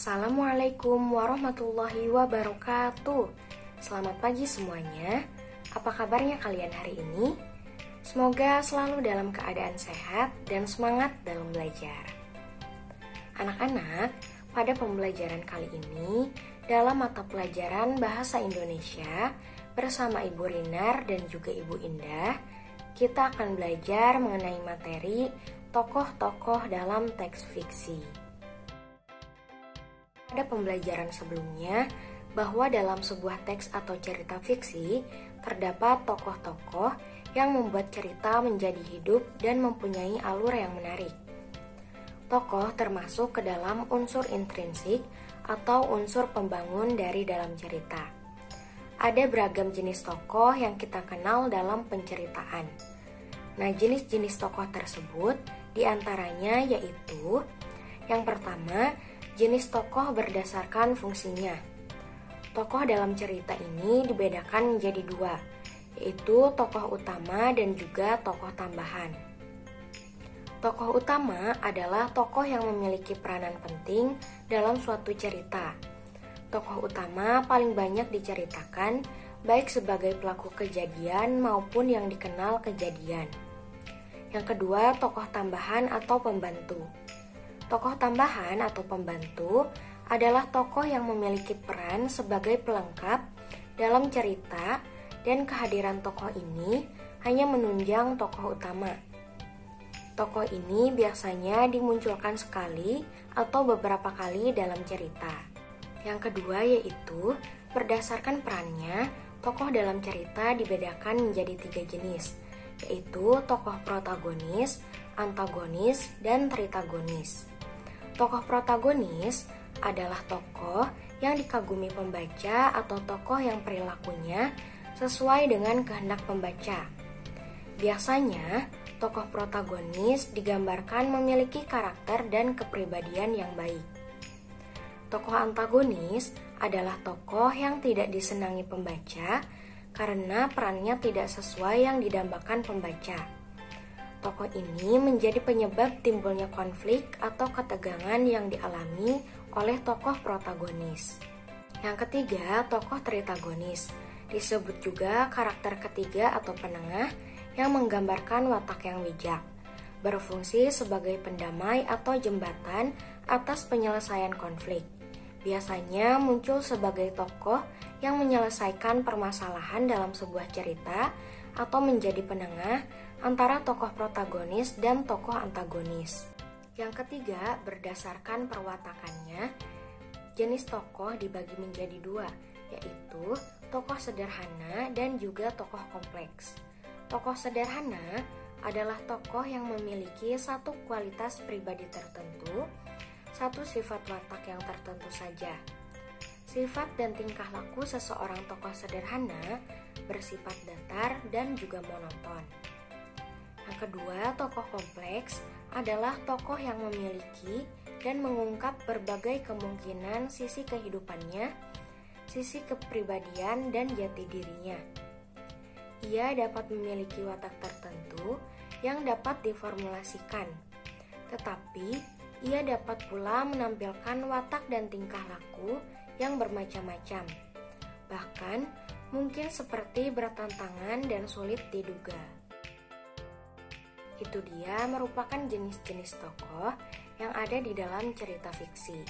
Assalamualaikum warahmatullahi wabarakatuh. Selamat pagi semuanya. Apa kabarnya kalian hari ini? Semoga selalu dalam keadaan sehat dan semangat dalam belajar. Anak-anak, pada pembelajaran kali ini dalam mata pelajaran Bahasa Indonesia bersama Ibu Rinar dan juga Ibu Indah, kita akan belajar mengenai materi tokoh-tokoh dalam teks fiksi. Pada pembelajaran sebelumnya, bahwa dalam sebuah teks atau cerita fiksi, terdapat tokoh-tokoh yang membuat cerita menjadi hidup dan mempunyai alur yang menarik. Tokoh termasuk ke dalam unsur intrinsik atau unsur pembangun dari dalam cerita. Ada beragam jenis tokoh yang kita kenal dalam penceritaan. Nah, jenis-jenis tokoh tersebut diantaranya yaitu yang pertama, jenis tokoh berdasarkan fungsinya. Tokoh dalam cerita ini dibedakan menjadi dua, yaitu tokoh utama dan juga tokoh tambahan. Tokoh utama adalah tokoh yang memiliki peranan penting dalam suatu cerita. Tokoh utama paling banyak diceritakan baik sebagai pelaku kejadian maupun yang dikenal kejadian. Yang kedua, tokoh tambahan atau pembantu. Tokoh tambahan atau pembantu adalah tokoh yang memiliki peran sebagai pelengkap dalam cerita dan kehadiran tokoh ini hanya menunjang tokoh utama. Tokoh ini biasanya dimunculkan sekali atau beberapa kali dalam cerita. Yang kedua yaitu berdasarkan perannya, tokoh dalam cerita dibedakan menjadi 3 jenis, yaitu tokoh protagonis, antagonis, dan tritagonis. Tokoh protagonis adalah tokoh yang dikagumi pembaca atau tokoh yang perilakunya sesuai dengan kehendak pembaca. Biasanya, tokoh protagonis digambarkan memiliki karakter dan kepribadian yang baik. Tokoh antagonis adalah tokoh yang tidak disenangi pembaca karena perannya tidak sesuai yang didambakan pembaca. Tokoh ini menjadi penyebab timbulnya konflik atau ketegangan yang dialami oleh tokoh protagonis. Yang ketiga, tokoh tritagonis. Disebut juga karakter ketiga atau penengah yang menggambarkan watak yang bijak, berfungsi sebagai pendamai atau jembatan atas penyelesaian konflik. Biasanya muncul sebagai tokoh yang menyelesaikan permasalahan dalam sebuah cerita atau menjadi penengah antara tokoh protagonis dan tokoh antagonis. Yang ketiga, berdasarkan perwatakannya, jenis tokoh dibagi menjadi dua, yaitu tokoh sederhana dan juga tokoh kompleks. Tokoh sederhana adalah tokoh yang memiliki satu kualitas pribadi tertentu, satu sifat watak yang tertentu saja. Sifat dan tingkah laku seseorang tokoh sederhana bersifat datar dan juga monoton. Yang kedua, tokoh kompleks adalah tokoh yang memiliki dan mengungkap berbagai kemungkinan sisi kehidupannya, sisi kepribadian dan jati dirinya. Ia dapat memiliki watak tertentu yang dapat diformulasikan, tetapi ia dapat pula menampilkan watak dan tingkah laku yang bermacam-macam, bahkan mungkin seperti bertentangan dan sulit diduga. Itu dia merupakan jenis-jenis tokoh yang ada di dalam cerita fiksi.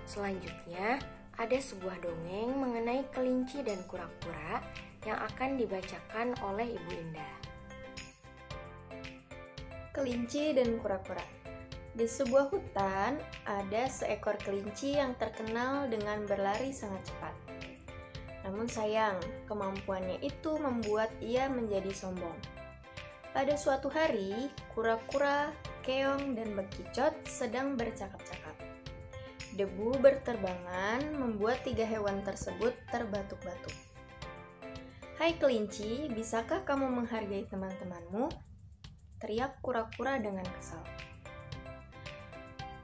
Selanjutnya, ada sebuah dongeng mengenai kelinci dan kura-kura yang akan dibacakan oleh Ibu Indah. Kelinci dan kura-kura. Di sebuah hutan, ada seekor kelinci yang terkenal dengan berlari sangat cepat. Namun sayang, kemampuannya itu membuat ia menjadi sombong. Pada suatu hari, kura-kura, keong, dan bekicot sedang bercakap-cakap. Debu berterbangan membuat 3 hewan tersebut terbatuk-batuk. "Hai kelinci, bisakah kamu menghargai teman-temanmu?" teriak kura-kura dengan kesal.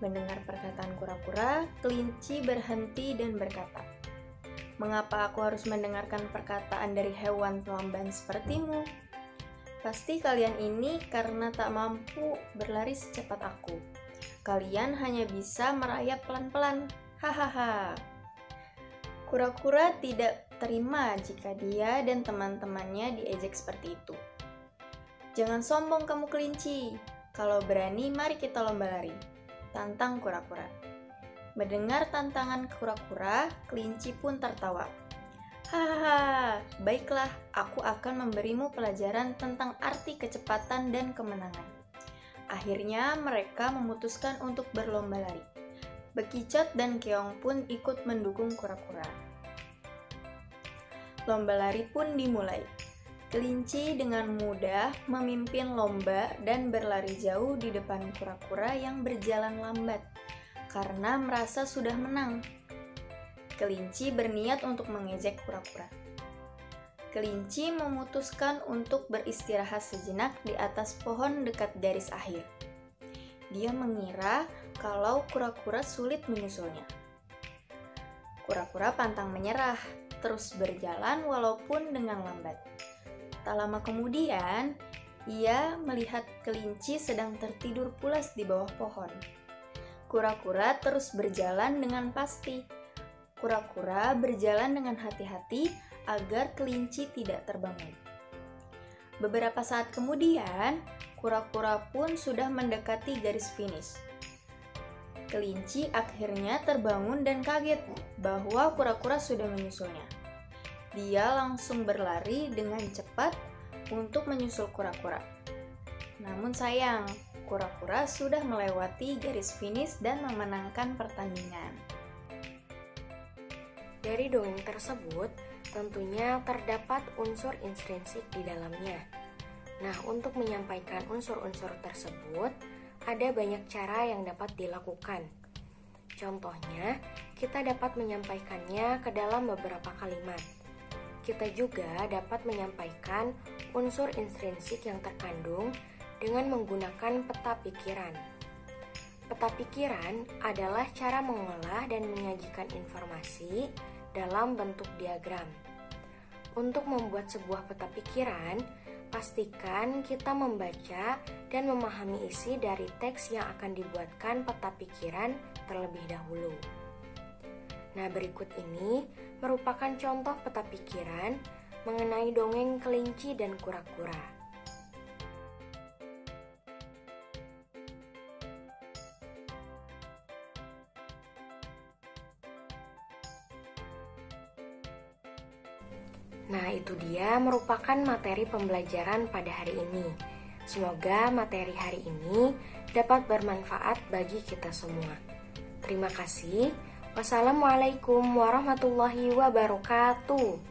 Mendengar perkataan kura-kura, kelinci berhenti dan berkata, "Mengapa aku harus mendengarkan perkataan dari hewan pelamban sepertimu? Pasti kalian ini karena tak mampu berlari secepat aku. Kalian hanya bisa merayap pelan-pelan. Hahaha. Kura-kura tidak terima jika dia dan teman-temannya diejek seperti itu. Jangan sombong kamu kelinci. Kalau berani, mari kita lomba lari. Tantang kura-kura. Mendengar tantangan kura-kura, kelinci pun tertawa. Hahaha, baiklah, aku akan memberimu pelajaran tentang arti kecepatan dan kemenangan. Akhirnya mereka memutuskan untuk berlomba lari. Bekicot dan keong pun ikut mendukung kura-kura. Lomba lari pun dimulai. Kelinci dengan mudah memimpin lomba dan berlari jauh di depan kura-kura yang berjalan lambat karena merasa sudah menang. Kelinci berniat untuk mengejek kura-kura. Kelinci memutuskan untuk beristirahat sejenak di atas pohon dekat garis akhir. Dia mengira kalau kura-kura sulit menyusulnya. Kura-kura pantang menyerah, terus berjalan walaupun dengan lambat. Tak lama kemudian, ia melihat kelinci sedang tertidur pulas di bawah pohon. Kura-kura terus berjalan dengan pasti. Kura-kura berjalan dengan hati-hati agar kelinci tidak terbangun. Beberapa saat kemudian, kura-kura pun sudah mendekati garis finish. Kelinci akhirnya terbangun dan kaget bahwa kura-kura sudah menyusulnya. Dia langsung berlari dengan cepat untuk menyusul kura-kura. Namun sayang, kura-kura sudah melewati garis finish dan memenangkan pertandingan. Dari dongeng tersebut, tentunya terdapat unsur intrinsik di dalamnya. Nah, untuk menyampaikan unsur-unsur tersebut, ada banyak cara yang dapat dilakukan. Contohnya, kita dapat menyampaikannya ke dalam beberapa kalimat. Kita juga dapat menyampaikan unsur intrinsik yang terkandung dengan menggunakan peta pikiran. Peta pikiran adalah cara mengolah dan menyajikan informasi dalam bentuk diagram. Untuk membuat sebuah peta pikiran, pastikan kita membaca dan memahami isi dari teks yang akan dibuatkan peta pikiran terlebih dahulu. Nah, berikut ini merupakan contoh peta pikiran mengenai dongeng kelinci dan kura-kura. Nah, itu dia merupakan materi pembelajaran pada hari ini. Semoga materi hari ini dapat bermanfaat bagi kita semua. Terima kasih. Wassalamualaikum warahmatullahi wabarakatuh.